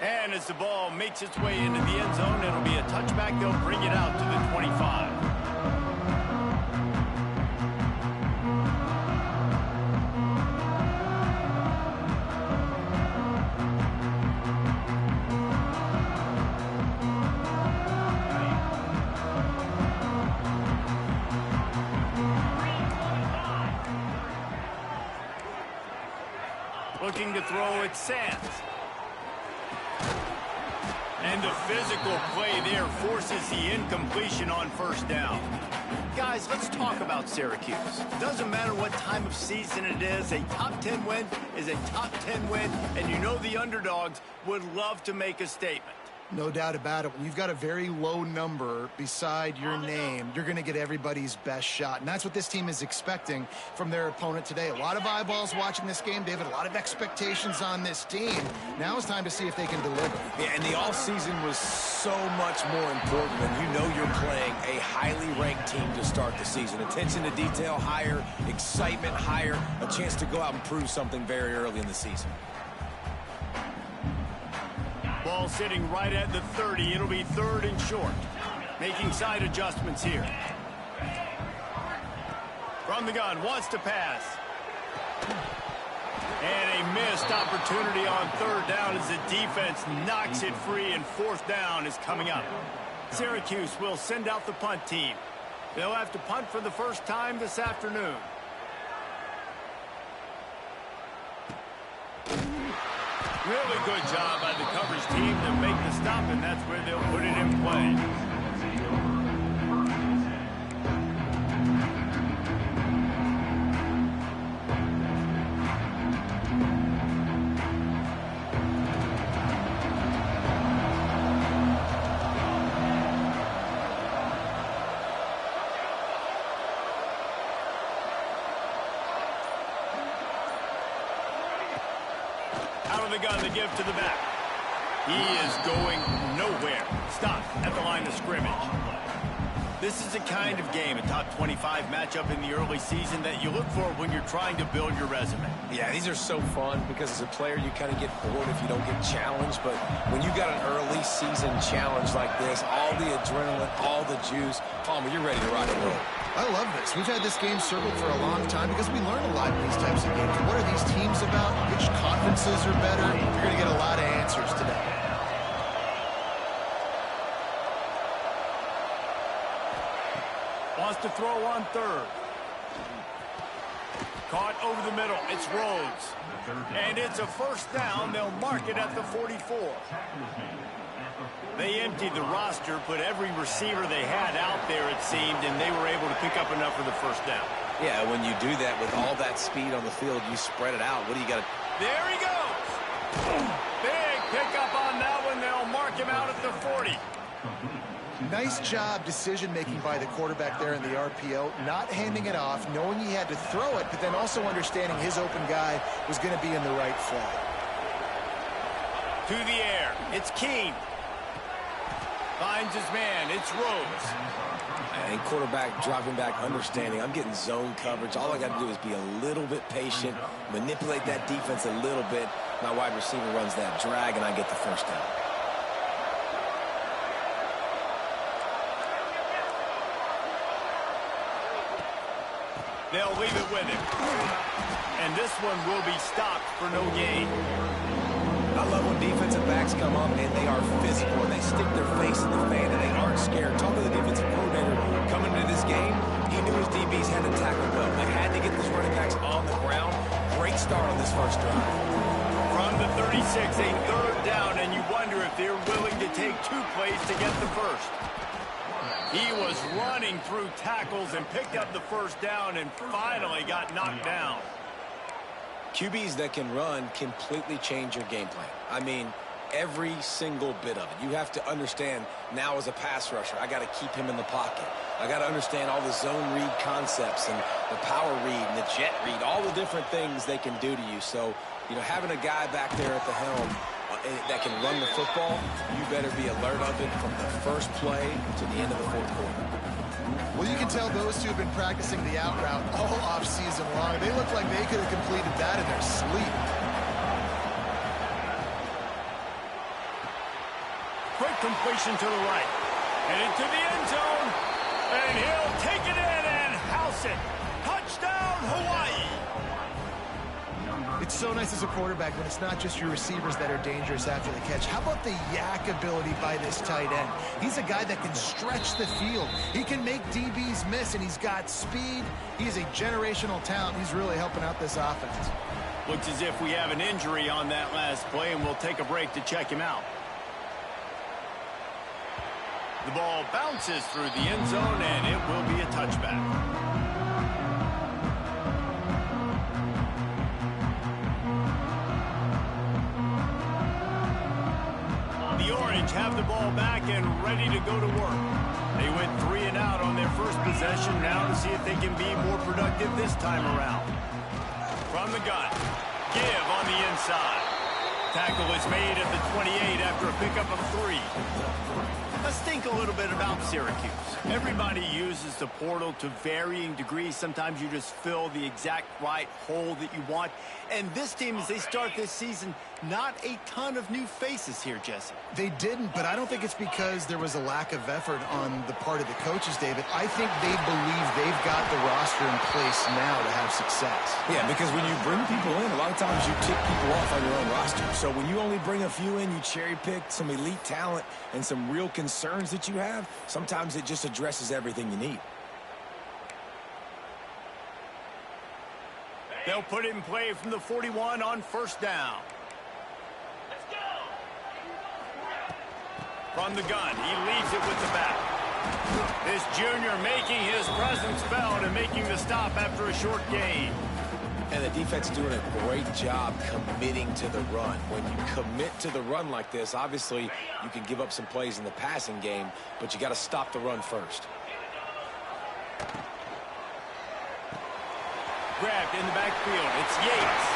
And as the ball makes its way into the end zone, it'll be a touchback. They'll bring it out to the 25. Looking to throw it, Sands. And the physical play there forces the incompletion on first down. Guys, let's talk about Syracuse. Doesn't matter what time of season it is, a top 10 win is a top 10 win, and you know the underdogs would love to make a statement. No doubt about it. When you've got a very low number beside your name, you're going to get everybody's best shot. And that's what this team is expecting from their opponent today. A lot of eyeballs watching this game, David. A lot of expectations on this team. Now it's time to see if they can deliver. Yeah, and the offseason was so much more important when you know you're playing a highly ranked team to start the season. Attention to detail higher, excitement higher, a chance to go out and prove something very early in the season. Ball sitting right at the 30. It'll be 3rd and short. Making side adjustments here. From the gun, wants to pass. And a missed opportunity on 3rd down as the defense knocks it free, and 4th down is coming up. Syracuse will send out the punt team. They'll have to punt for the first time this afternoon. Really good job by the coverage team to make the stop, and that's where they'll put it in play. Gun to give to the back. He is going nowhere. Stop at the line of scrimmage. This is the kind of game, a top 25 matchup in the early season, that you look for when you're trying to build your resume. Yeah, these are so fun because as a player you kind of get bored if you don't get challenged, but when you got an early season challenge like this, all the adrenaline, all the juice, Palmer, you're ready to rock and roll. I love this. We've had this game circled for a long time because we learn a lot in these types of games. What are these teams about? Which conferences are better? You're going to get a lot of answers today. Wants to throw on 3rd. Caught over the middle. It's Rhodes. And it's a 1st down. They'll mark it at the 44. They emptied the roster, put every receiver they had out there, it seemed, and they were able to pick up enough for the 1st down. Yeah, when you do that with all that speed on the field, you spread it out. What do you got to... There he goes! Big pickup on that one. They'll mark him out at the 40. Nice job decision-making by the quarterback there in the RPO, not handing it off, knowing he had to throw it, but then also understanding his open guy was going to be in the right flat. To the air. It's Keene. Finds his man. It's Rhodes. And quarterback dropping back, understanding I'm getting zone coverage. All I got to do is be a little bit patient, manipulate that defense a little bit. My wide receiver runs that drag, and I get the 1st down. They'll leave it with him. And this one will be stopped for no gain. I love when defensive backs come up and they are physical and they stick their face in the fan and they aren't scared. Talk to the defensive coordinator coming into this game. He knew his DBs had to tackle well. They had to get these running backs on the ground. Great start on this 1st drive. From the 36, a 3rd down, and you wonder if they're willing to take 2 plays to get the 1st. He was running through tackles and picked up the 1st down and finally got knocked down. QBs that can run completely change your game plan. I mean, every single bit of it. You have to understand now as a pass rusher, I got to keep him in the pocket. I got to understand all the zone read concepts and the power read and the jet read, all the different things they can do to you. So, you know, having a guy back there at the helm that can run the football, you better be alert of it from the first play to the end of the 4th quarter. Well, you can tell those two have been practicing the out route all off-season long. They look like they could have completed that in their sleep. completion to the right. And into the end zone. And he'll take it in and house it. Touchdown, Hawaii. It's so nice as a quarterback when it's not just your receivers that are dangerous after the catch. How about the yak ability by this tight end? He's a guy that can stretch the field. He can make DBs miss, and he's got speed. He is a generational talent. He's really helping out this offense. Looks as if we have an injury on that last play, and we'll take a break to check him out. The ball bounces through the end zone, and it will be a touchback. The Orange have the ball back and ready to go to work. They went 3 and out on their first possession, now to see if they can be more productive this time around. From the gun, give on the inside. Tackle is made at the 28 after a pickup of 3. Let's think a little bit about Syracuse. Everybody uses the portal to varying degrees. Sometimes you just fill the exact right hole that you want. And this team, as they start this season, not a ton of new faces here, Jesse. They didn't, but I don't think it's because there was a lack of effort on the part of the coaches, David. I think they believe they've got the roster in place now to have success. Yeah, because when you bring people in, a lot of times you tick people off on your own roster. So when you only bring a few in, you cherry-pick some elite talent and some real concerns that you have, sometimes it just addresses everything you need. They'll put it in play from the 41 on first down. Let's go. From the gun, he leaves it with the back. This junior making his presence felt and making the stop after a short gain. And the defense doing a great job committing to the run. When you commit to the run like this, obviously you can give up some plays in the passing game, but you got to stop the run first. Grabbed in the backfield. It's Yates.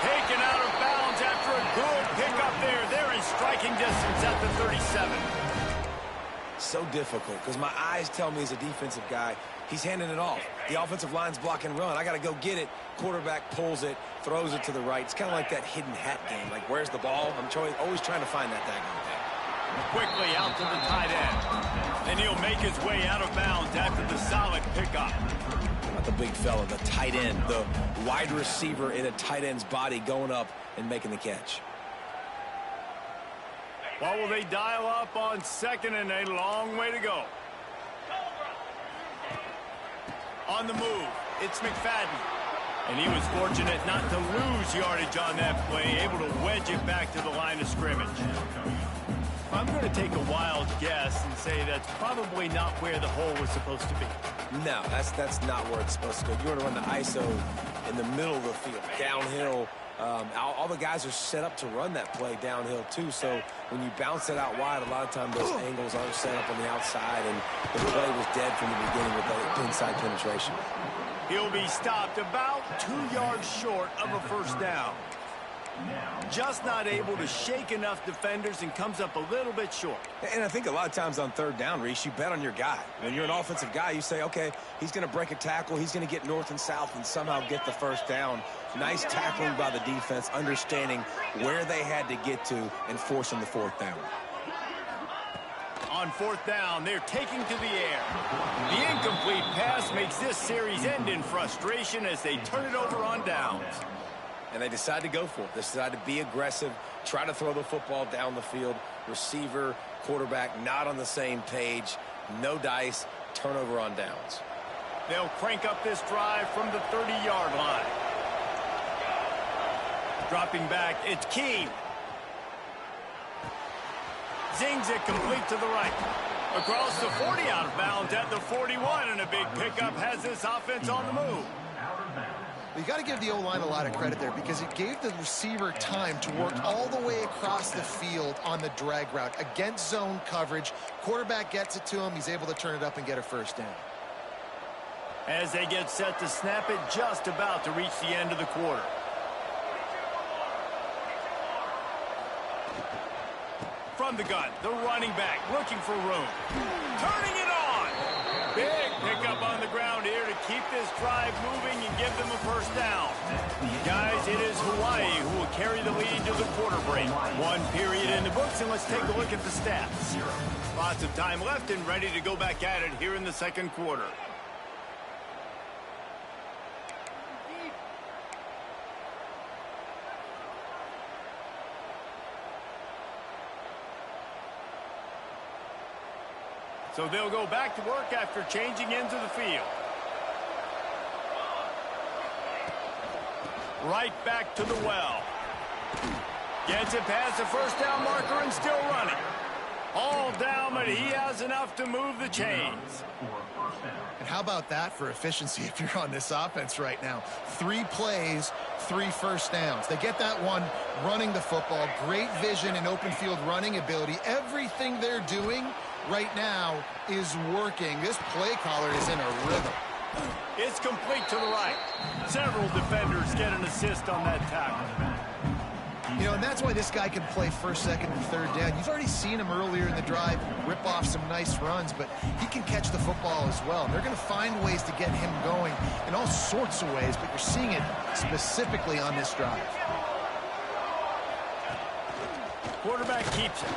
Taken out of bounds after a good pickup there. They're in striking distance at the 37. So difficult because my eyes tell me as a defensive guy, he's handing it off. The offensive line's block and run. I got to go get it. Quarterback pulls it, throws it to the right. It's kind of like that hidden hat game. Like, where's the ball? I'm always trying to find that daggone thing. Quickly out to the tight end. And he'll make his way out of bounds after the solid pickup. Not the big fella, the tight end, the wide receiver in a tight end's body going up and making the catch. What will they dial up on second and a long way to go? On the move, it's McFadden. And he was fortunate not to lose yardage on that play, able to wedge it back to the line of scrimmage. I'm going to take a wild guess and say that's probably not where the hole was supposed to be. No, that's not where it's supposed to go. You want to run the ISO in the middle of the field, downhill. All the guys are set up to run that play downhill too, so when you bounce it out wide, a lot of times those angles aren't set up on the outside, and the play was dead from the beginning with that inside penetration. He'll be stopped about 2 yards short of a first down. Just not able to shake enough defenders and comes up a little bit short. And I think a lot of times on third down, Reese, you bet on your guy. When you're an offensive guy, you say, okay, he's going to break a tackle, he's going to get north and south and somehow get the first down. Nice tackling by the defense, understanding where they had to get to and forcing the fourth down. On fourth down, they're taking to the air. The incomplete pass makes this series end in frustration as they turn it over on downs. And they decide to go for it. They decide to be aggressive, try to throw the football down the field. Receiver, quarterback, not on the same page. No dice, turnover on downs. They'll crank up this drive from the 30-yard line. Dropping back, it's Keene. Zings it complete to the right. Across the 40, out of bounds at the 41, and a big pickup has this offense on the move. You got to give the O-line a lot of credit there because it gave the receiver time to work all the way across the field on the drag route against zone coverage. Quarterback gets it to him. He's able to turn it up and get a first down. As they get set to snap it, just about to reach the end of the quarter. From the gun, the running back looking for room. Turning it on. Big Pick up on the ground here to keep this drive moving and give them a first down. Guys, it is Hawaii who will carry the lead to the quarter break. 1 period in the books, and let's take a look at the stats. Lots of time left and ready to go back at it here in the second quarter. So they'll go back to work after changing into the field. Right back to the well. Gets it past the first down marker and still running. All down, but he has enough to move the chains. And how about that for efficiency if you're on this offense right now? 3 plays, 3 first downs. They get that one running the football, great vision and open field running ability. Everything they're doing right now is working. This play caller is in a rhythm. It's complete to the right. Several defenders get an assist on that tackle. You know, and that's why this guy can play first, second, and third down. You've already seen him earlier in the drive rip off some nice runs, but he can catch the football as well. And they're going to find ways to get him going in all sorts of ways, but you're seeing it specifically on this drive. Quarterback keeps it.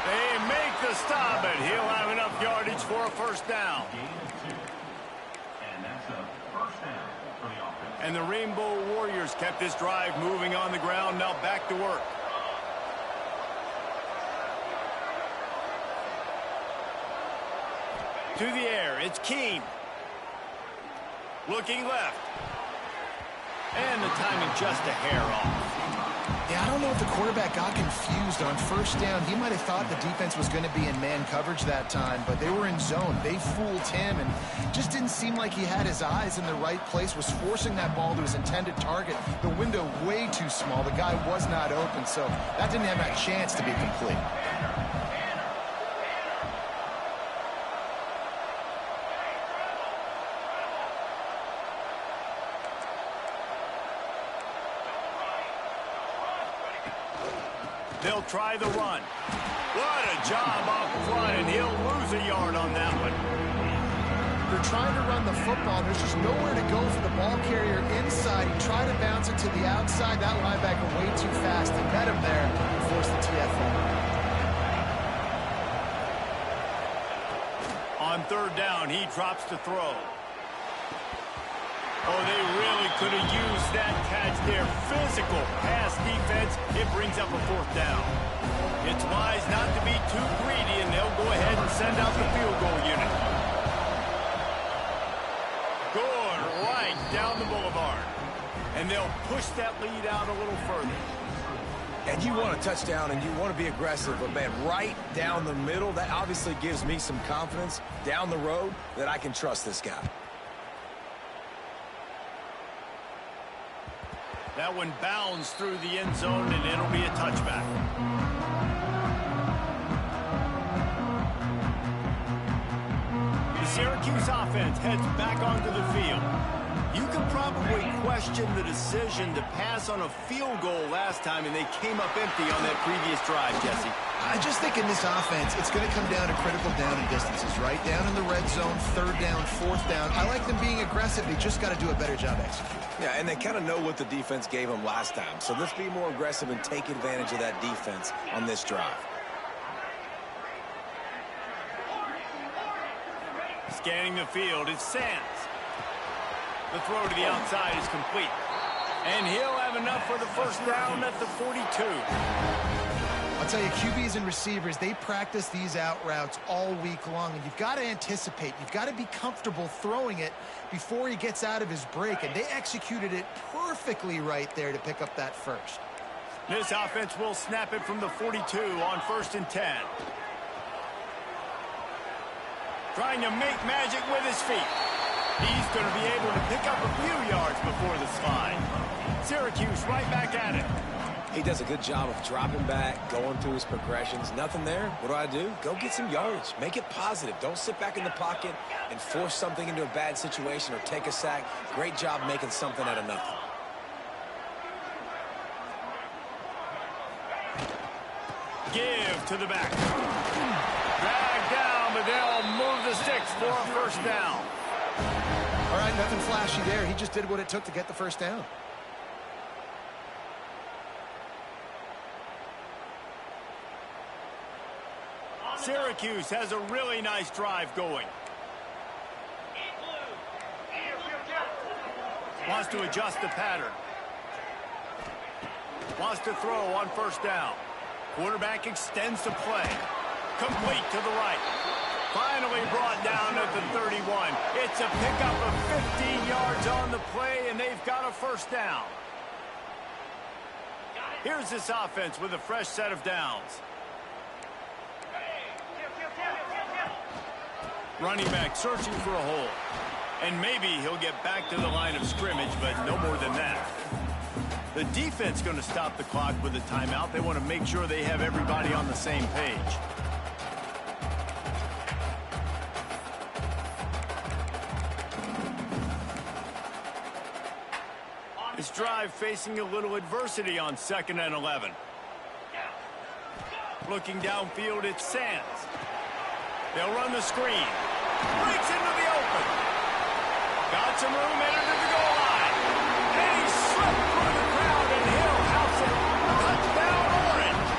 They make the stop, but he'll have enough yardage for a first down. And the Rainbow Warriors kept this drive moving on the ground. Now back to work. To the air, it's Keene. Looking left. And the timing just a hair off. Yeah, I don't know if the quarterback got confused on first down. He might have thought the defense was going to be in man coverage that time, but they were in zone. They fooled him and just didn't seem like he had his eyes in the right place, was forcing that ball to his intended target. The window way too small. The guy was not open, so that didn't have a chance to be complete. They'll try the run. What a job off front, and he'll lose a yard on that one. They're trying to run the football. There's just nowhere to go for the ball carrier inside. He tried to bounce it to the outside. That linebacker way too fast. He met him there and forced the TFL. On third down, he drops to throw. Oh, they really could have used that catch there. Physical pass defense. It brings up a fourth down. It's wise not to be too greedy, and they'll go ahead and send out the field goal unit. Good, right down the boulevard. And they'll push that lead out a little further. And you want a touchdown and you want to be aggressive, but man, right down the middle, that obviously gives me some confidence down the road that I can trust this guy. That one bounds through the end zone, and it'll be a touchback. The Syracuse offense heads back onto the field. You can probably question the decision to pass on a field goal last time, and they came up empty on that previous drive, Jesse. I just think in this offense, it's going to come down to critical down and distances, right? Down in the red zone, third down, fourth down. I like them being aggressive. They just got to do a better job executing. Yeah, and they kind of know what the defense gave them last time. So let's be more aggressive and take advantage of that defense on this drive. Scanning the field, it's Sands. The throw to the outside is complete. And he'll have enough for the first down at the 42. I'll tell you, QBs and receivers, they practice these out routes all week long, and you've got to anticipate. You've got to be comfortable throwing it before he gets out of his break, and they executed it perfectly right there to pick up that first. This offense will snap it from the 42 on 1st and 10. Trying to make magic with his feet. He's going to be able to pick up a few yards before the slide. Syracuse right back at it. He does a good job of dropping back, going through his progressions. Nothing there. What do? Go get some yardage. Make it positive. Don't sit back in the pocket and force something into a bad situation or take a sack. Great job making something out of nothing. Give to the back. Drag down, but they'll move the sticks for a first down. right, nothing flashy there. He just did what it took to get the first down. Syracuse has a really nice drive going. Wants to adjust the pattern. Wants to throw on first down. Quarterback extends the play. Complete to the right. Finally brought down at the 31. It's a pickup of 15 yards on the play, and they've got a first down. Here's this offense with a fresh set of downs. Running back searching for a hole. And maybe he'll get back to the line of scrimmage, but no more than that. The defense going to stop the clock with a timeout. They want to make sure they have everybody on the same page. This drive facing a little adversity on 2nd and 11. Looking downfield, it's Sands. They'll run the screen. Breaks into the open. Got some room, entered to the goal line. And he slipped through the crowd, and Hill house it. Touchdown, Orange.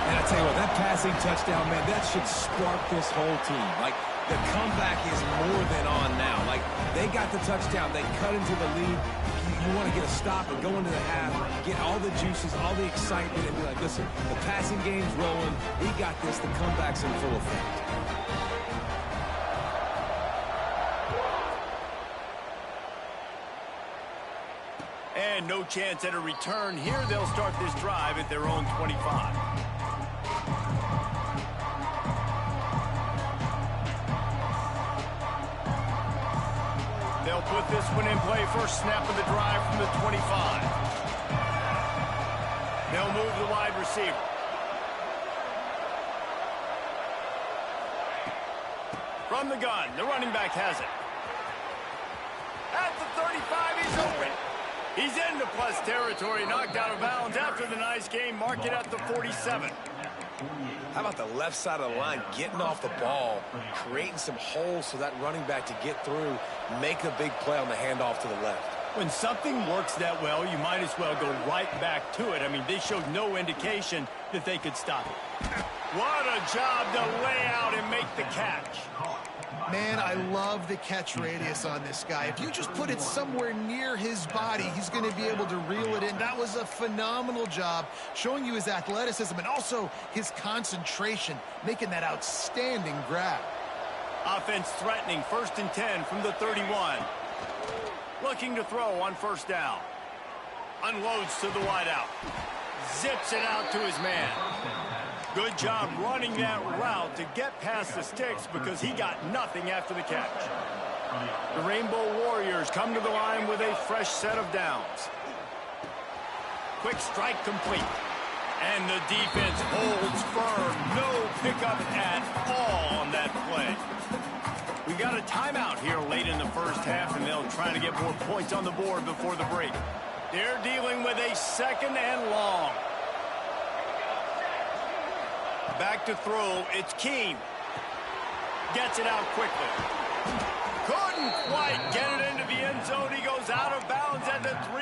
And I tell you what, that passing touchdown, man, that should spark this whole team. Like, the comeback is more than on now. Like, they got the touchdown. They cut into the lead. You want to get a stop and go into the half, get all the juices, all the excitement, and be like, listen, the passing game's rolling. We got this. The comeback's in full effect. And no chance at a return here. They'll start this drive at their own 25. They'll put this one in play. First snap of the drive from the 25. They'll move the wide receiver. From the gun, the running back has it. At the 35, he's open. He's into plus territory, knocked out of bounds after the nice game. Mark it at the 47. How about the left side of the line, getting off the ball, creating some holes for that running back to get through, make a big play on the handoff to the left. When something works that well, you might as well go right back to it. I mean, they showed no indication that they could stop it. What a job to lay out and make the catch. Man, I love the catch radius on this guy. If you just put it somewhere near his body, he's going to be able to reel it in. That was a phenomenal job, showing you his athleticism and also his concentration, making that outstanding grab. Offense threatening, 1st and 10 from the 31. Looking to throw on first down. Unloads to the wideout. Zips it out to his man. Good job running that route to get past the sticks because he got nothing after the catch. The Rainbow Warriors come to the line with a fresh set of downs. Quick strike complete. And the defense holds firm. No pickup at all on that play. We got a timeout here late in the first half, and they'll try to get more points on the board before the break. They're dealing with a 2nd and long. Back to throw, it's Keene. Gets it out quickly. Couldn't quite get it into the end zone. He goes out of bounds at the 3.